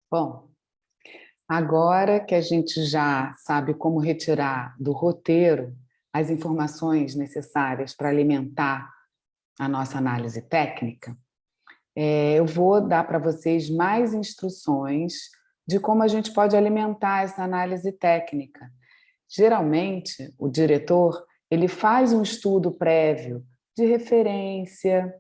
Bom, agora que a gente já sabe como retirar do roteiro as informações necessárias para alimentar a nossa análise técnica, eu vou dar para vocês mais instruções de como a gente pode alimentar essa análise técnica. Geralmente, o diretor ele faz um estudo prévio de referência,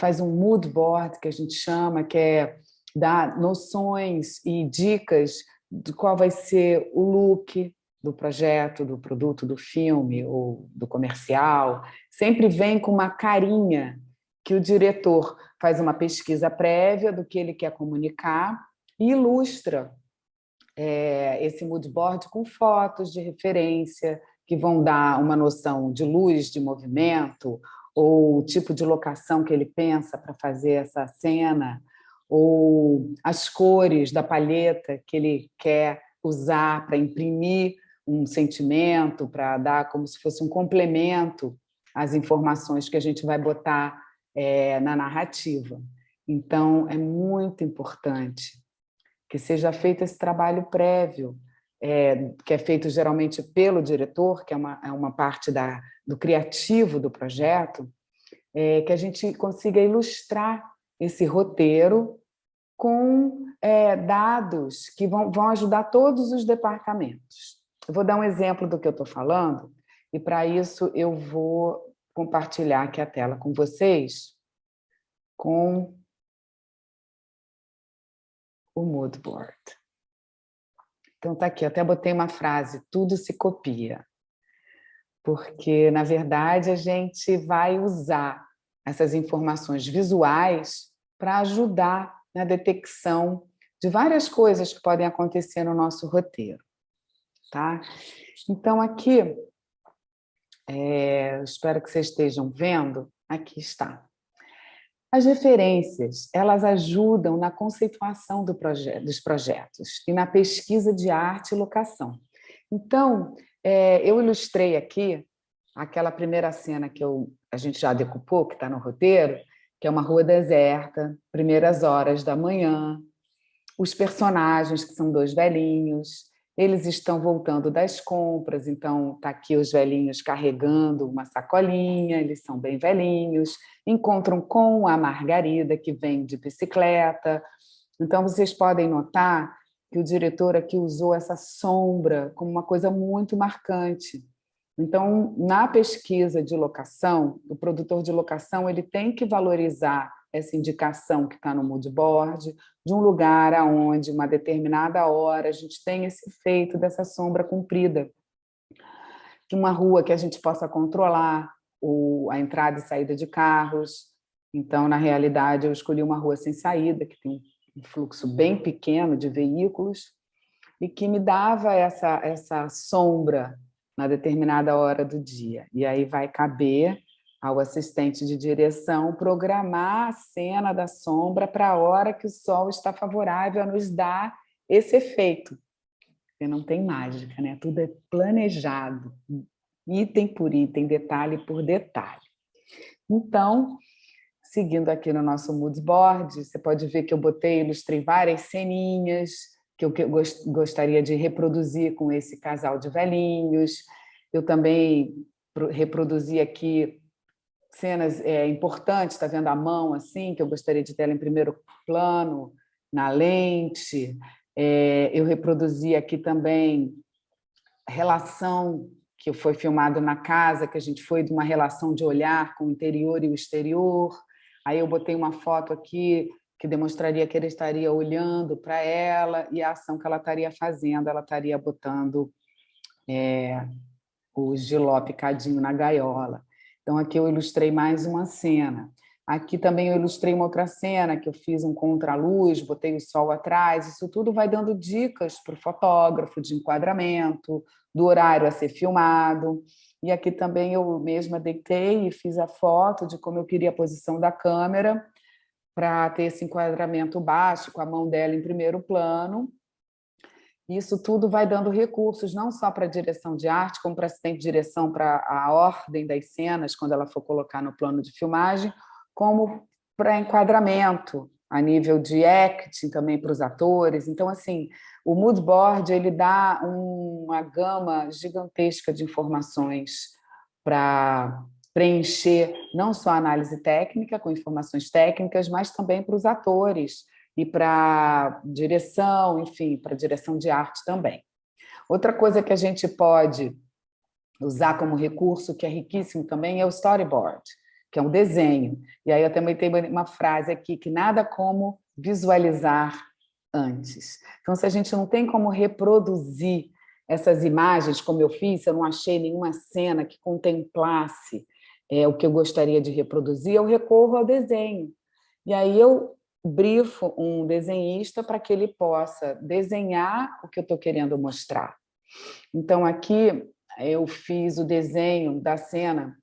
faz um mood board, que a gente chama, que é dar noções e dicas de qual vai ser o look do projeto, do produto, do filme ou do comercial. Sempre vem com uma carinha que o diretor faz uma pesquisa prévia do que ele quer comunicar e ilustra esse mood board com fotos de referência que vão dar uma noção de luz, de movimento, ou o tipo de locação que ele pensa para fazer essa cena, ou as cores da palheta que ele quer usar para imprimir um sentimento, para dar como se fosse um complemento às informações que a gente vai botar na narrativa. Então, é muito importante que seja feito esse trabalho prévio, que é feito geralmente pelo diretor, que é uma parte do criativo do projeto, que a gente consiga ilustrar esse roteiro com dados que vão ajudar todos os departamentos. Eu vou dar um exemplo do que eu estou falando, e para isso eu vou compartilhar aqui a tela com vocês, com o mood board. Então, está aqui, eu até botei uma frase, tudo se copia. Porque, na verdade, a gente vai usar essas informações visuais para ajudar na detecção de várias coisas que podem acontecer no nosso roteiro. Tá? Então, aqui, espero que vocês estejam vendo, aqui está. As referências, elas ajudam na conceituação dos projetos e na pesquisa de arte e locação. Então, eu ilustrei aqui aquela primeira cena que a gente já decupou, que está no roteiro, que é uma rua deserta, primeiras horas da manhã, os personagens, que são dois velhinhos, eles estão voltando das compras, então está aqui os velhinhos carregando uma sacolinha, eles são bem velhinhos, encontram com a Margarida, que vem de bicicleta. Então, vocês podem notar que o diretor aqui usou essa sombra como uma coisa muito marcante. Então, na pesquisa de locação, o produtor de locação ele tem que valorizar essa indicação que está no mood board, de um lugar aonde, uma determinada hora, a gente tem esse efeito dessa sombra comprida. De uma rua que a gente possa controlar a entrada e saída de carros. Então, na realidade, eu escolhi uma rua sem saída, que tem um fluxo bem pequeno de veículos, e que me dava essa sombra na determinada hora do dia. E aí vai caber ao assistente de direção programar a cena da sombra para a hora que o sol está favorável a nos dar esse efeito. Porque não tem mágica, né? Tudo é planejado, item por item, detalhe por detalhe. Então, seguindo aqui no nosso mood board, você pode ver que eu ilustrei várias ceninhas que eu gostaria de reproduzir com esse casal de velhinhos. Eu também reproduzi aqui cenas importantes, está vendo a mão assim, que eu gostaria de ter ela em primeiro plano, na lente. Eu reproduzi aqui também a relação que foi filmado na casa, que a gente foi de uma relação de olhar com o interior e o exterior. Aí eu botei uma foto aqui que demonstraria que ele estaria olhando para ela e a ação que ela estaria fazendo, ela estaria botando o giló picadinho na gaiola. Então, aqui eu ilustrei mais uma cena. Aqui também eu ilustrei uma outra cena, que eu fiz um contraluz, botei o sol atrás. Isso tudo vai dando dicas para o fotógrafo de enquadramento, do horário a ser filmado. E aqui também eu mesma deitei e fiz a foto de como eu queria a posição da câmera para ter esse enquadramento baixo, com a mão dela em primeiro plano. Isso tudo vai dando recursos, não só para a direção de arte, como para assistente de direção, para a ordem das cenas, quando ela for colocar no plano de filmagem, como para enquadramento, a nível de acting também para os atores. Então, assim, o mood board ele dá uma gama gigantesca de informações para preencher não só a análise técnica, com informações técnicas, mas também para os atores e para direção, enfim, para direção de arte também. Outra coisa que a gente pode usar como recurso, que é riquíssimo também, é o storyboard, que é um desenho. E aí eu também tenho uma frase aqui, que nada como visualizar antes. Então, se a gente não tem como reproduzir essas imagens, como eu fiz, eu não achei nenhuma cena que contemplasse o que eu gostaria de reproduzir, eu recorro ao desenho. E aí eu brifo um desenhista para que ele possa desenhar o que eu estou querendo mostrar. Então, aqui eu fiz o desenho da cena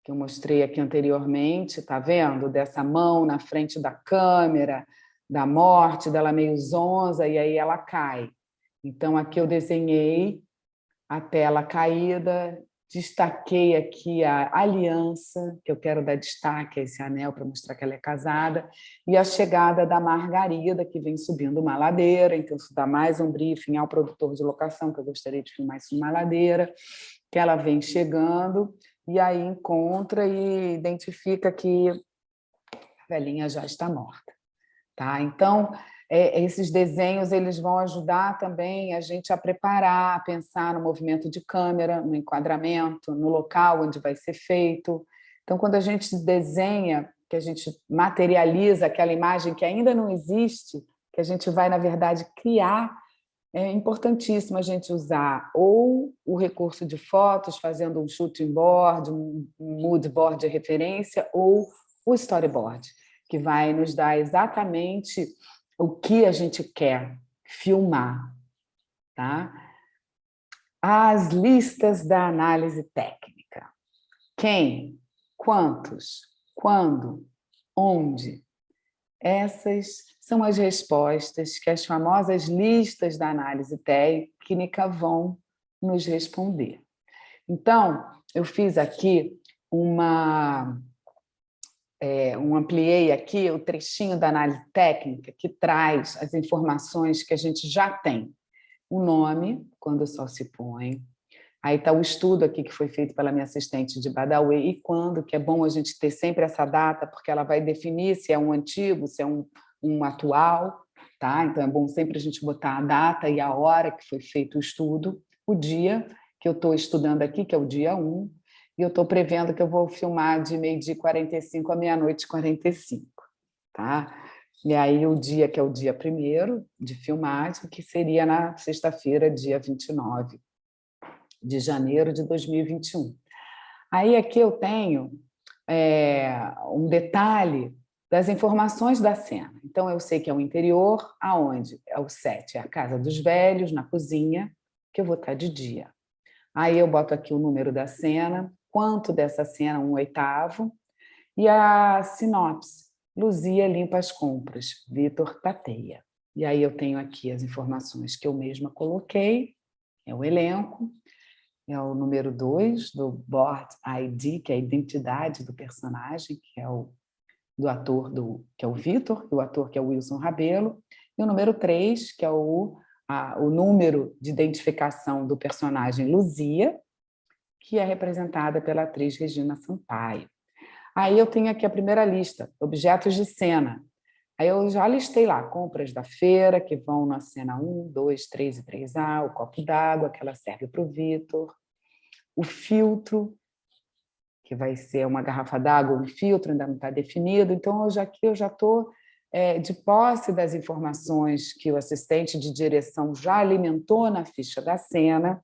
que eu mostrei aqui anteriormente, tá vendo? Dessa mão na frente da câmera, da morte, dela meio zonza, e aí ela cai. Então, aqui eu desenhei a tela caída, destaquei aqui a aliança, que eu quero dar destaque a esse anel para mostrar que ela é casada, e a chegada da Margarida, que vem subindo uma ladeira. Então, isso dá mais um briefing ao produtor de locação, que eu gostaria de filmar isso numa ladeira, que ela vem chegando, e aí encontra e identifica que a velhinha já está morta. Tá? Então, esses desenhos eles vão ajudar também a gente a preparar, a pensar no movimento de câmera, no enquadramento, no local onde vai ser feito. Então, quando a gente desenha, que a gente materializa aquela imagem que ainda não existe, que a gente vai, na verdade, criar, é importantíssimo a gente usar ou o recurso de fotos, fazendo um shooting board, um mood board de referência, ou o storyboard, que vai nos dar exatamente o que a gente quer filmar. Tá? As listas da análise técnica. Quem? Quantos? Quando? Onde? Essas são as respostas que as famosas listas da análise técnica vão nos responder. Então, eu fiz aqui ampliei aqui o trechinho da análise técnica que traz as informações que a gente já tem. O nome, quando só se põe. Aí está o estudo aqui que foi feito pela minha assistente de Badawi, e quando, que é bom a gente ter sempre essa data, porque ela vai definir se é um antigo, se é um atual, tá? Então é bom sempre a gente botar a data e a hora que foi feito o estudo, o dia que eu estou estudando aqui, que é o dia 1, e eu estou prevendo que eu vou filmar de 12h45 à meia-noite e 45, tá? E aí o dia, que é o dia 1º de filmagem, que seria na sexta-feira, dia 29 de janeiro de 2021. Aí aqui eu tenho um detalhe das informações da cena. Então, eu sei que é o interior, aonde? É o set, é a casa dos velhos, na cozinha, que eu vou estar de dia. Aí eu boto aqui o número da cena, quanto dessa cena, 1/8, e a sinopse. Luzia limpa as compras, Vitor tateia. E aí eu tenho aqui as informações que eu mesma coloquei, é o elenco, é o número 2 do Board ID, que é a identidade do personagem, que é do ator, que é o Vitor, e o ator que é o Wilson Rabelo, e o número 3, que é o número de identificação do personagem Luzia, que é representada pela atriz Regina Sampaio. Aí eu tenho aqui a primeira lista, objetos de cena. Aí eu já listei lá, compras da feira, que vão na cena 1, 2, 3 e 3A, o copo d'água, que ela serve para o Vitor, o filtro, que vai ser uma garrafa d'água ou um filtro, ainda não está definido. Então, aqui eu já estou de posse das informações que o assistente de direção já alimentou na ficha da cena.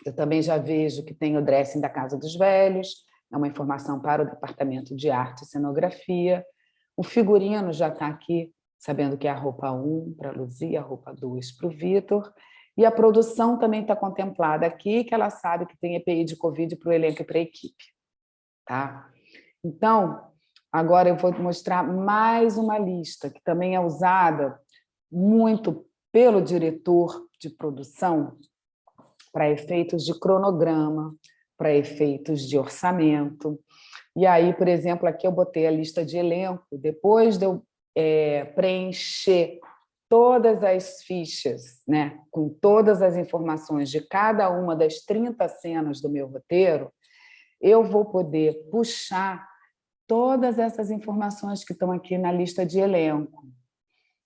Eu também já vejo que tem o dressing da Casa dos Velhos, é uma informação para o departamento de arte e cenografia. O figurino já está aqui, sabendo que é a roupa 1 para a Luzia, a roupa 2 para o Vitor. E a produção também está contemplada aqui, que ela sabe que tem EPI de Covid para o elenco e para a equipe. Tá? Então, agora eu vou mostrar mais uma lista, que também é usada muito pelo diretor de produção para efeitos de cronograma, para efeitos de orçamento. E aí, por exemplo, aqui eu botei a lista de elenco, depois de eu preencher todas as fichas, né, com todas as informações de cada uma das 30 cenas do meu roteiro, eu vou poder puxar todas essas informações que estão aqui na lista de elenco.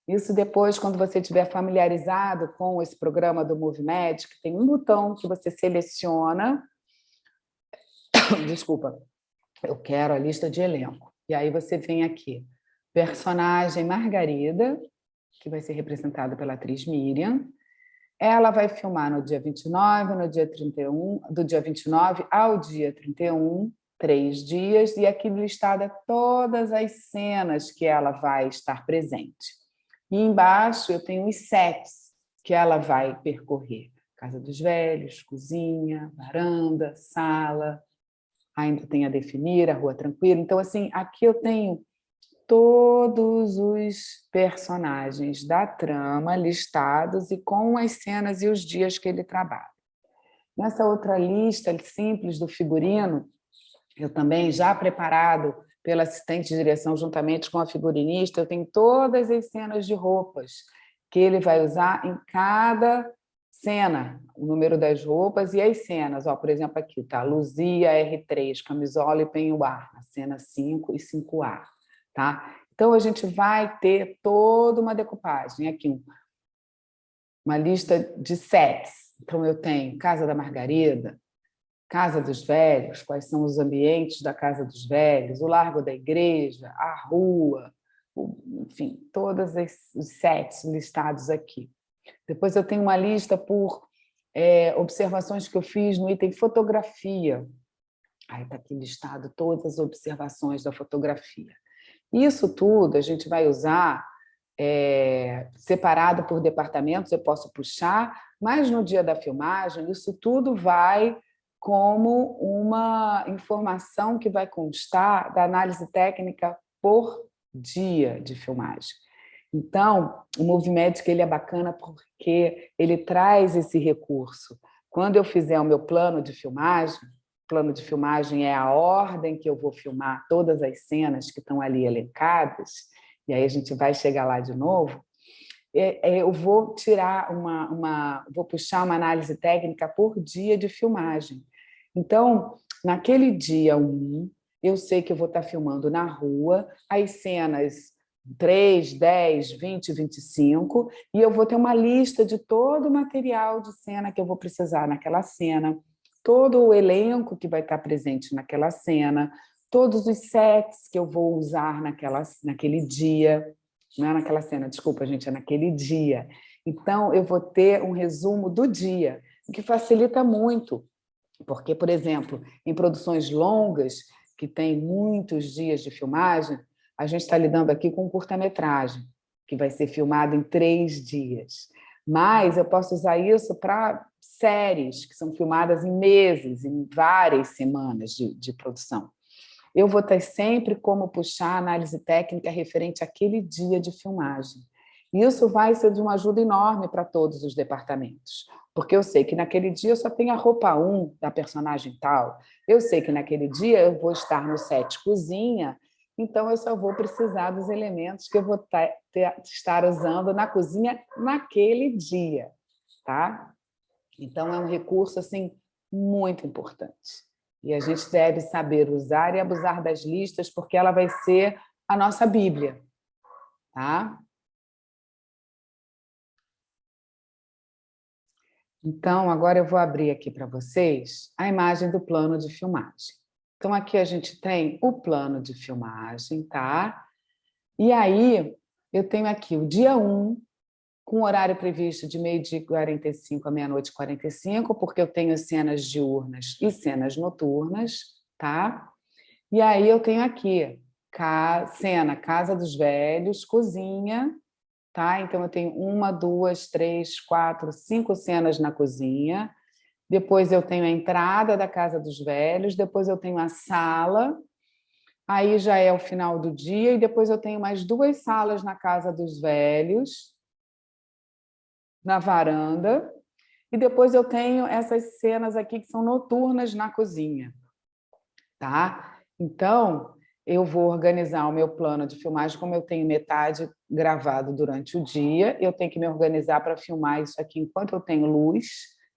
Isso depois, quando você estiver familiarizado com esse programa do MovieMagic, tem um botão que você seleciona, desculpa, eu quero a lista de elenco. E aí você vem aqui, personagem Margarida, que vai ser representada pela atriz Miriam. Ela vai filmar no dia 29, no dia 31, do dia 29 ao dia 31, 3 dias, e aqui listada todas as cenas que ela vai estar presente. E embaixo eu tenho os sets que ela vai percorrer. Casa dos Velhos, cozinha, varanda, sala, ainda tem a Definir, a Rua Tranquila. Então, assim, aqui eu tenho todos os personagens da trama listados e com as cenas e os dias que ele trabalha. Nessa outra lista simples do figurino, eu também, já preparado pela assistente de direção, juntamente com a figurinista, eu tenho todas as cenas de roupas que ele vai usar em cada cena, o número das roupas e as cenas. Ó, por exemplo, aqui, tá? Luzia R3, camisola e penhoar, na cena 5 e 5A. Tá? Então, a gente vai ter toda uma decupagem. Aqui, uma lista de sets. Então, eu tenho Casa da Margarida, Casa dos Velhos, quais são os ambientes da Casa dos Velhos, o Largo da Igreja, a rua, enfim, todos os sets listados aqui. Depois eu tenho uma lista por observações que eu fiz no item fotografia. Aí está aqui listado todas as observações da fotografia. Isso tudo a gente vai usar separado por departamentos, eu posso puxar, mas no dia da filmagem, isso tudo vai como uma informação que vai constar da análise técnica por dia de filmagem. Então, o MovieMagic ele é bacana porque ele traz esse recurso. Quando eu fizer o meu plano de filmagem é a ordem que eu vou filmar todas as cenas que estão ali elencadas, e aí a gente vai chegar lá de novo, eu vou tirar vou puxar uma análise técnica por dia de filmagem. Então, naquele dia 1, eu sei que eu vou estar filmando na rua as cenas 3, 10, 20, 25, e eu vou ter uma lista de todo o material de cena que eu vou precisar naquela cena, todo o elenco que vai estar presente naquela cena, todos os sets que eu vou usar naquele dia. Não é naquela cena, desculpa, gente, é naquele dia. Então, eu vou ter um resumo do dia, o que facilita muito, porque, por exemplo, em produções longas, que tem muitos dias de filmagem, a gente está lidando aqui com um curta-metragem, que vai ser filmado em 3 dias. Mas eu posso usar isso para séries, que são filmadas em meses, em várias semanas de produção. Eu vou ter sempre como puxar a análise técnica referente àquele dia de filmagem. Isso vai ser de uma ajuda enorme para todos os departamentos, porque eu sei que naquele dia eu só tenho a roupa 1 da personagem tal, eu sei que naquele dia eu vou estar no set cozinha, então eu só vou precisar dos elementos que eu vou estar usando na cozinha naquele dia, tá? Então é um recurso assim muito importante. E a gente deve saber usar e abusar das listas, porque ela vai ser a nossa Bíblia, tá? Então, agora eu vou abrir aqui para vocês a imagem do plano de filmagem. Então, aqui a gente tem o plano de filmagem, tá? E aí, eu tenho aqui o dia 1, com horário previsto de 12h45 a meia-noite e 45, porque eu tenho cenas diurnas e cenas noturnas, tá? E aí eu tenho aqui cena Casa dos Velhos, cozinha, tá? Então eu tenho 1, 2, 3, 4, 5 cenas na cozinha. Depois eu tenho a entrada da Casa dos Velhos, depois eu tenho a sala, aí já é o final do dia, e depois eu tenho mais 2 salas na Casa dos Velhos, na varanda, e depois eu tenho essas cenas aqui que são noturnas na cozinha, tá? Então, eu vou organizar o meu plano de filmagem, como eu tenho metade gravado durante o dia, eu tenho que me organizar para filmar isso aqui enquanto eu tenho luz,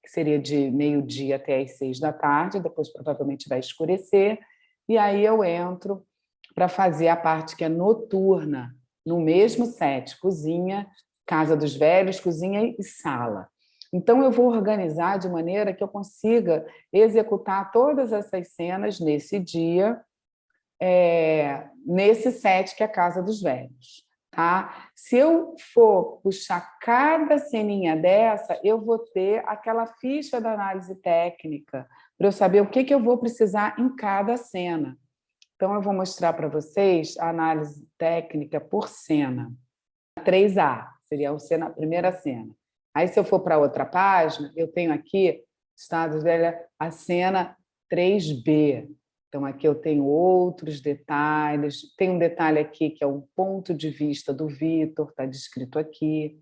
que seria de meio-dia até às 6 da tarde, depois provavelmente vai escurecer, e aí eu entro para fazer a parte que é noturna, no mesmo set, cozinha, casa dos velhos, cozinha e sala. Então, eu vou organizar de maneira que eu consiga executar todas essas cenas nesse dia, nesse set que é a Casa dos Velhos. Tá? Se eu for puxar cada ceninha dessa, eu vou ter aquela ficha da análise técnica para eu saber o que eu vou precisar em cada cena. Então, eu vou mostrar para vocês a análise técnica por cena. 3A seria a primeira cena. Aí, se eu for para outra página, eu tenho aqui, Estados Velha, a cena 3B. Então, aqui eu tenho outros detalhes. Tem um detalhe aqui que é o ponto de vista do Vitor, está descrito aqui.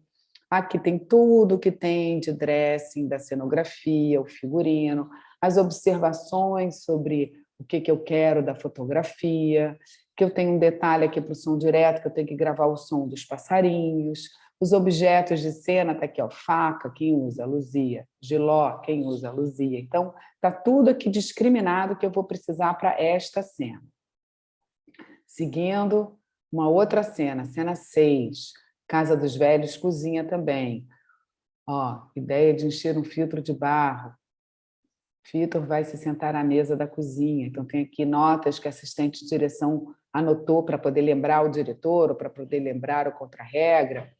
Aqui tem tudo que tem de dressing, da cenografia, o figurino, as observações sobre o que eu quero da fotografia, que eu tenho um detalhe aqui para o som direto, que eu tenho que gravar o som dos passarinhos, os objetos de cena, está aqui, ó, faca, quem usa? Luzia. Giló, quem usa? Luzia. Então, está tudo aqui discriminado que eu vou precisar para esta cena. Seguindo, uma outra cena 6, Casa dos Velhos, cozinha também. Ó, ideia de encher um filtro de barro. Vitor vai se sentar à mesa da cozinha. Então, tem aqui notas que a assistente de direção anotou para poder lembrar o diretor ou para poder lembrar o contra-regra.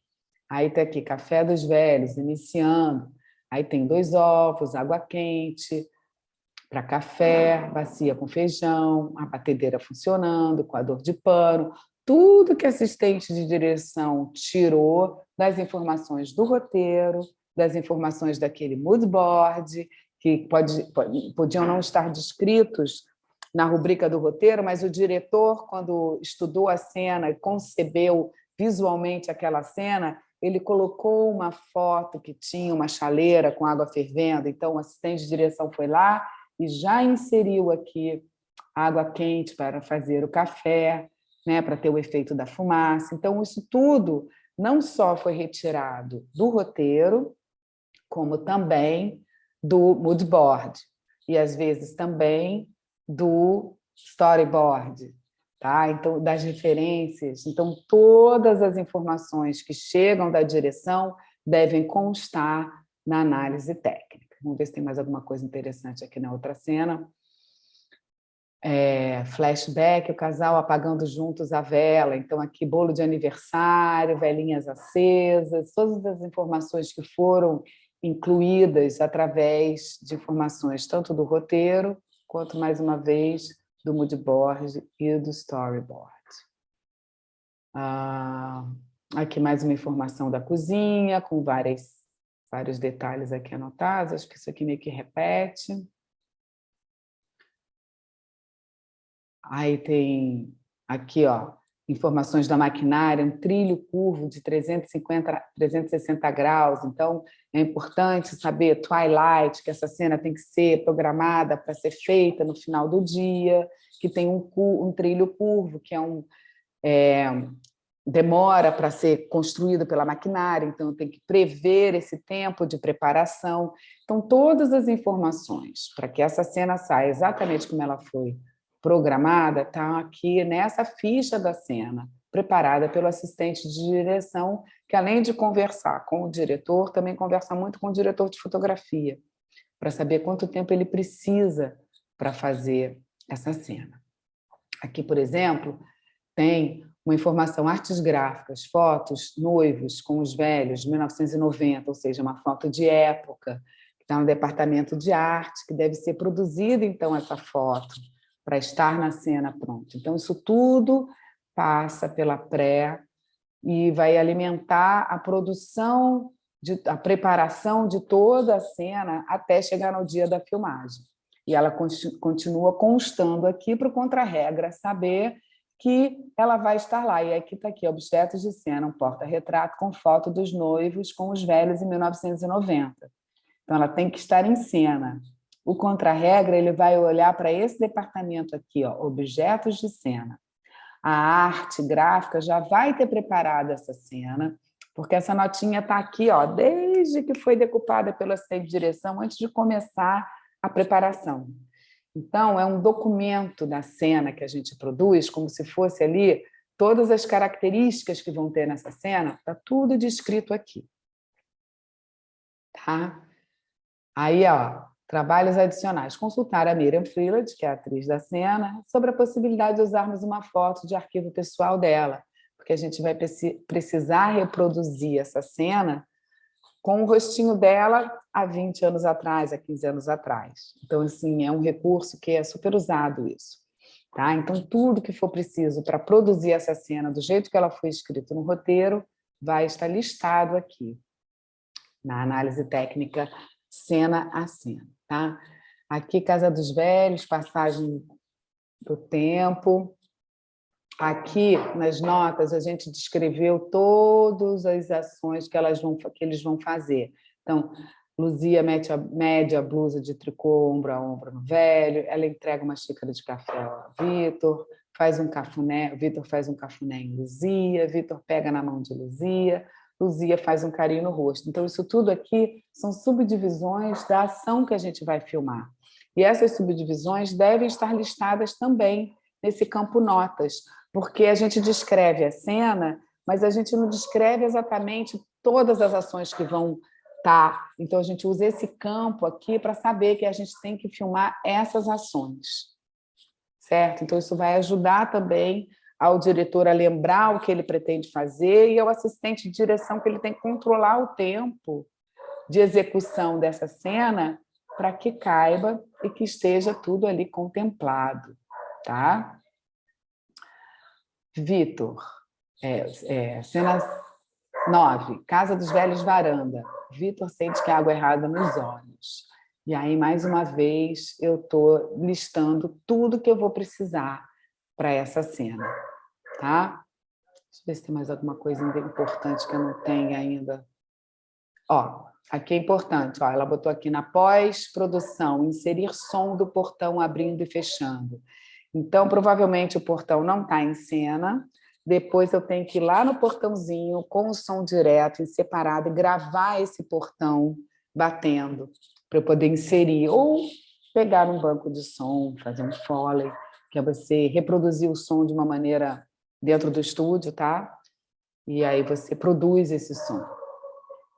Aí tem aqui café dos velhos, iniciando. Aí tem 2 ovos, água quente para café, bacia com feijão, a batedeira funcionando, coador de pano. Tudo que a assistente de direção tirou das informações do roteiro, das informações daquele mood board, que podiam não estar descritos na rubrica do roteiro, mas o diretor, quando estudou a cena e concebeu visualmente aquela cena, ele colocou uma foto que tinha uma chaleira com água fervendo, então o assistente de direção foi lá e já inseriu aqui água quente para fazer o café, né, para ter o efeito da fumaça. Então, isso tudo não só foi retirado do roteiro, como também do mood board e, às vezes, também do storyboard, tá? Então, das referências. Então, todas as informações que chegam da direção devem constar na análise técnica. Vamos ver se tem mais alguma coisa interessante aqui na outra cena. Flashback, o casal apagando juntos a vela. Então, aqui, bolo de aniversário, velinhas acesas, todas as informações que foram incluídas através de informações tanto do roteiro, quanto, mais uma vez, do mood board e do storyboard. Aqui mais uma informação da cozinha, com vários detalhes aqui anotados. Acho que isso aqui meio que repete. Aí tem aqui, ó, informações da maquinária, um trilho curvo de 360 graus. Então, é importante saber twilight, que essa cena tem que ser programada para ser feita no final do dia, que tem um trilho curvo, que demora para ser construído pela maquinária, então tem que prever esse tempo de preparação. Então, todas as informações para que essa cena saia exatamente como ela foi programada está aqui nessa ficha da cena, preparada pelo assistente de direção, que, além de conversar com o diretor, também conversa muito com o diretor de fotografia, para saber quanto tempo ele precisa para fazer essa cena. Aqui, por exemplo, tem uma informação, artes gráficas, fotos, noivos com os velhos, de 1990, ou seja, uma foto de época, que está no departamento de arte, que deve ser produzida, então, essa foto, para estar na cena pronta. Então, isso tudo passa pela pré e vai alimentar a produção, a preparação de toda a cena até chegar no dia da filmagem. E ela continua constando aqui para o contra-regra saber que ela vai estar lá. E aqui está aqui, objetos de cena, um porta-retrato com foto dos noivos com os velhos em 1990. Então, ela tem que estar em cena. O contra-regra, ele vai olhar para esse departamento aqui, ó, objetos de cena. a arte gráfica já vai ter preparado essa cena, porque essa notinha está aqui, ó, desde que foi decupada pelo assistente de direção, antes de começar a preparação. Então, é um documento da cena que a gente produz, como se fosse ali todas as características que vão ter nessa cena, está tudo descrito aqui. Tá? Aí, ó, trabalhos adicionais. Consultar a Miriam Freeland, que é a atriz da cena, sobre a possibilidade de usarmos uma foto de arquivo pessoal dela, porque a gente vai precisar reproduzir essa cena com o rostinho dela há 20 anos atrás, há 15 anos atrás. Então, assim, é um recurso que é super usado isso. Tá? Então, tudo que for preciso para produzir essa cena do jeito que ela foi escrita no roteiro vai estar listado aqui, na análise técnica, cena a cena. Tá? Aqui, Casa dos Velhos, passagem do tempo. Aqui, nas notas, a gente descreveu todas as ações que eles vão fazer. Então, Luzia mede a blusa de tricô ombro a ombro no velho, ela entrega uma xícara de café ao Vitor, faz um cafuné, o Vitor faz um cafuné em Luzia, Vitor pega na mão de Luzia, Luzia faz um carinho no rosto. Então, isso tudo aqui são subdivisões da ação que a gente vai filmar. E essas subdivisões devem estar listadas também nesse campo notas, porque a gente descreve a cena, mas a gente não descreve exatamente todas as ações que vão estar. Então, a gente usa esse campo aqui para saber que a gente tem que filmar essas ações, certo? Então, isso vai ajudar também ao diretor a lembrar o que ele pretende fazer e ao assistente de direção que ele tem que controlar o tempo de execução dessa cena para que caiba e que esteja tudo ali contemplado, tá? Vitor, cena 9, Casa dos Velhos, varanda. Vitor sente que há água errada nos olhos. E aí, mais uma vez, eu estou listando tudo que eu vou precisar para essa cena. Tá? Deixa eu ver se tem mais alguma coisa importante que eu não tenho ainda. Ó, aqui é importante, ó, ela botou aqui na pós-produção, inserir som do portão abrindo e fechando. Então, provavelmente, o portão não está em cena. Depois eu tenho que ir lá no portãozinho, com o som direto e separado, e gravar esse portão batendo, para eu poder inserir. Ou pegar um banco de som, fazer um Foley, que é você reproduzir o som de uma maneira dentro do estúdio, tá? E aí você produz esse som,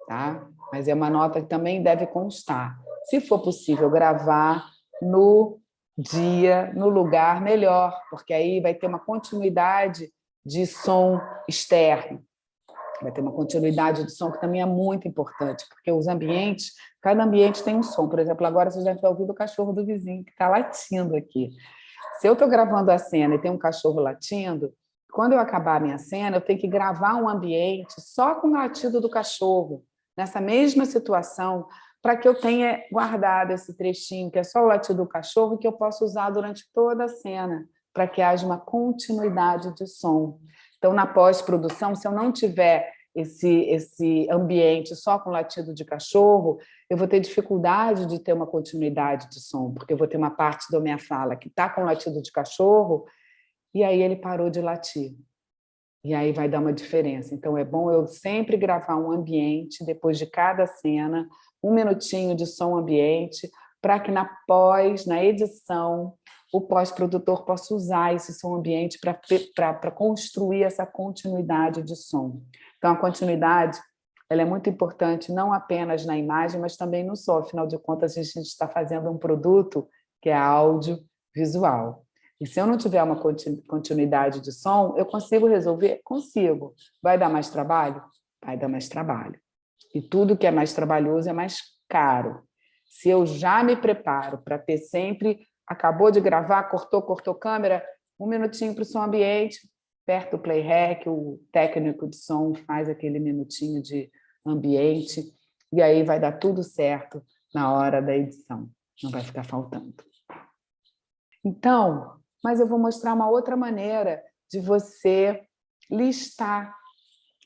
tá? Mas é uma nota que também deve constar. Se for possível gravar no dia, no lugar, melhor, porque aí vai ter uma continuidade de som externo. Vai ter uma continuidade de som que também é muito importante, porque os ambientes, cada ambiente tem um som. Por exemplo, agora vocês devem estar ouvindo o cachorro do vizinho que está latindo aqui. Se eu estou gravando a cena e tem um cachorro latindo, quando eu acabar a minha cena, eu tenho que gravar um ambiente só com o latido do cachorro, nessa mesma situação, para que eu tenha guardado esse trechinho, que é só o latido do cachorro, que eu possa usar durante toda a cena, para que haja uma continuidade de som. Então, na pós-produção, se eu não tiver esse ambiente só com latido de cachorro, eu vou ter dificuldade de ter uma continuidade de som, porque eu vou ter uma parte da minha fala que está com latido de cachorro, e aí ele parou de latir. E aí vai dar uma diferença. Então, é bom eu sempre gravar um ambiente, depois de cada cena, 1 minutinho de som ambiente, para que na edição, o pós-produtor possa usar esse som ambiente para construir essa continuidade de som. Então, a continuidade ela é muito importante, não apenas na imagem, mas também no som. Afinal de contas, a gente está fazendo um produto que é audiovisual. E se eu não tiver uma continuidade de som, eu consigo resolver? Consigo. Vai dar mais trabalho? Vai dar mais trabalho. E tudo que é mais trabalhoso é mais caro. Se eu já me preparo para ter sempre, acabou de gravar, cortou câmera, 1 minutinho para o som ambiente, aperta o play rec, o técnico de som faz aquele minutinho de ambiente, e aí vai dar tudo certo na hora da edição. Não vai ficar faltando. Então, mas eu vou mostrar uma outra maneira de você listar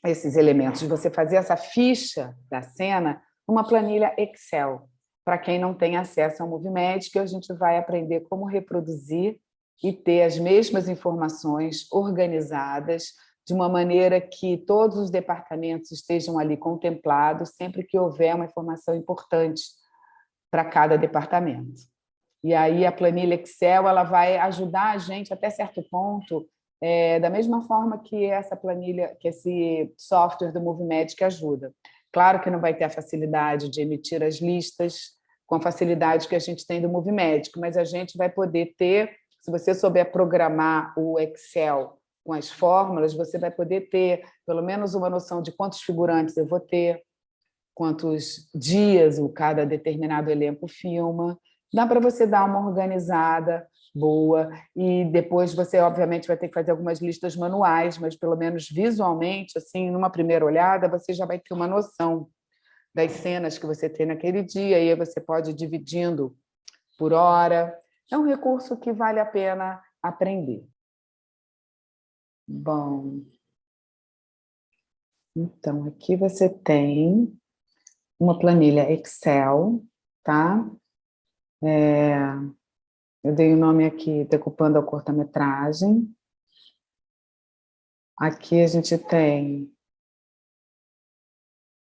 esses elementos, de você fazer essa ficha da cena numa planilha Excel. Para quem não tem acesso ao Movimed, que a gente vai aprender como reproduzir e ter as mesmas informações organizadas, de uma maneira que todos os departamentos estejam ali contemplados, sempre que houver uma informação importante para cada departamento. E aí a planilha Excel ela vai ajudar a gente até certo ponto, da mesma forma que essa planilha, que esse software do Movimagic ajuda. Claro que não vai ter a facilidade de emitir as listas com a facilidade que a gente tem do Movimagic, mas a gente vai poder ter, se você souber programar o Excel com as fórmulas, você vai poder ter pelo menos uma noção de quantos figurantes eu vou ter, quantos dias cada determinado elenco filma. Dá para você dar uma organizada boa e depois você, obviamente, vai ter que fazer algumas listas manuais, mas pelo menos visualmente, assim, numa primeira olhada, você já vai ter uma noção das cenas que você tem naquele dia, e aí você pode ir dividindo por hora. É um recurso que vale a pena aprender. Bom, então aqui você tem uma planilha Excel, tá? Eu dei o nome aqui, decupando a curta-metragem. Aqui a gente tem,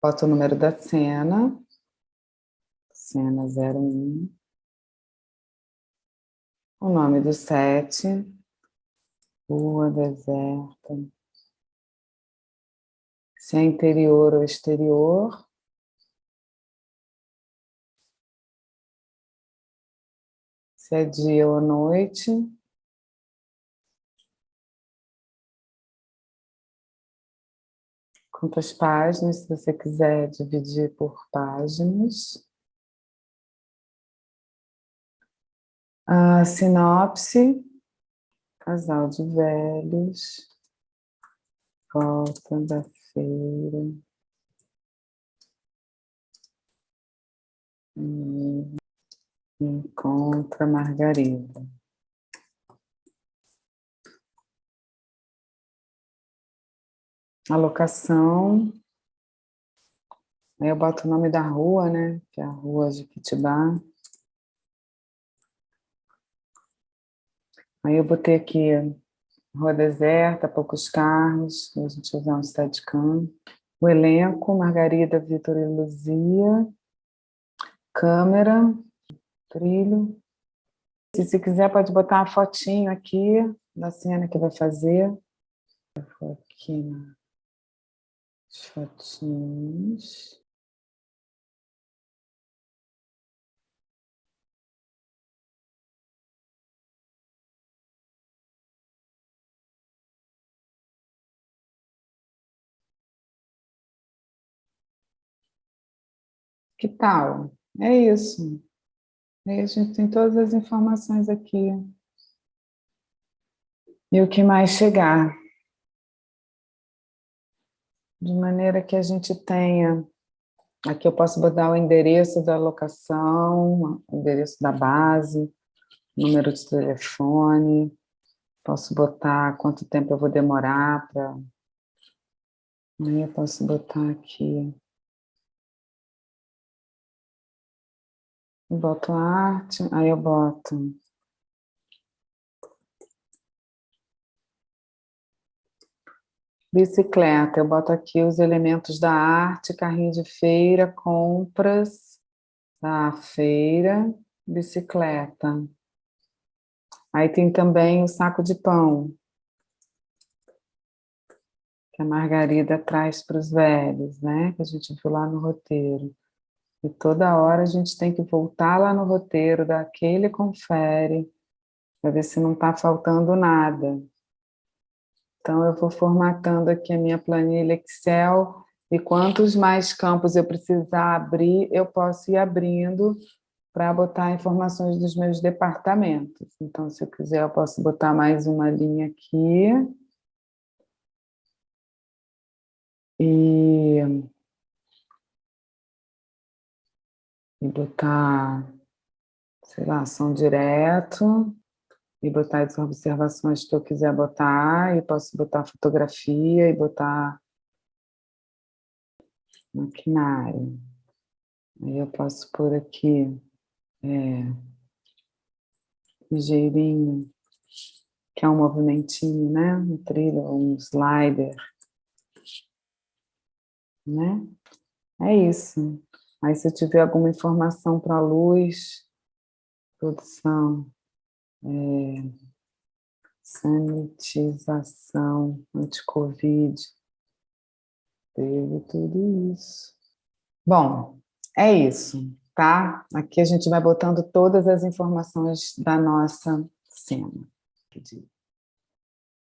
bota o número da cena, cena 01, o nome do set, rua deserta, se é interior ou exterior, se é dia ou noite, quantas páginas, se você quiser dividir por páginas. A sinopse, casal de velhos, volta da feira, encontra Margarida. A locação, aí eu boto o nome da rua, né? Que é a rua Jequitibá. Aí eu botei aqui rua deserta, poucos carros, a gente usar um Steadicam. O elenco, Margarida, Vitor e Luzia. Câmera, trilho. Se quiser pode botar uma fotinho aqui da cena que vai fazer. Eu vou aqui nas fotinhos. Que tal? É isso. Aí a gente tem todas as informações aqui. E o que mais chegar. De maneira que a gente tenha... Aqui eu posso botar o endereço da locação, o endereço da base, número de telefone. Posso botar quanto tempo eu vou demorar para... Aí eu posso botar aqui... Eu boto arte, aí eu boto... Bicicleta, eu boto aqui os elementos da arte, carrinho de feira, compras da feira, bicicleta. Aí tem também o saco de pão, que a Margarida traz para os velhos, né? Que a gente viu lá no roteiro. E toda hora a gente tem que voltar lá no roteiro, dar aquele confere, para ver se não está faltando nada. Então, eu vou formatando aqui a minha planilha Excel, e quantos mais campos eu precisar abrir, eu posso ir abrindo para botar informações dos meus departamentos. Então, se eu quiser, eu posso botar mais uma linha aqui. E botar, sei lá, ação direto. E botar as observações que eu quiser botar. E posso botar fotografia e botar maquinário. Aí eu posso pôr aqui ligeirinho, que é um movimentinho, né? Um trilho, um slider, né? É isso. Aí, se tiver alguma informação para a luz, produção, sanitização, anti-Covid, teve tudo isso. Bom, é isso, tá? Aqui a gente vai botando todas as informações da nossa cena.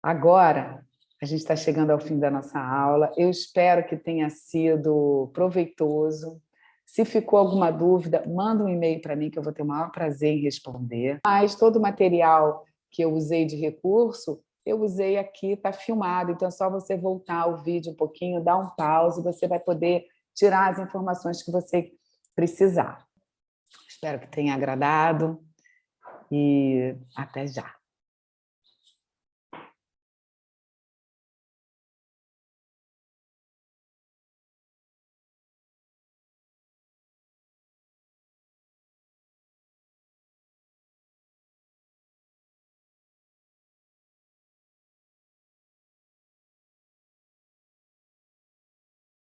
Agora, a gente está chegando ao fim da nossa aula. Eu espero que tenha sido proveitoso. Se ficou alguma dúvida, manda um e-mail para mim, que eu vou ter o maior prazer em responder. Mas todo o material que eu usei de recurso, eu usei aqui, está filmado. Então, é só você voltar o vídeo um pouquinho, dar um pause, você vai poder tirar as informações que você precisar. Espero que tenha agradado e até já.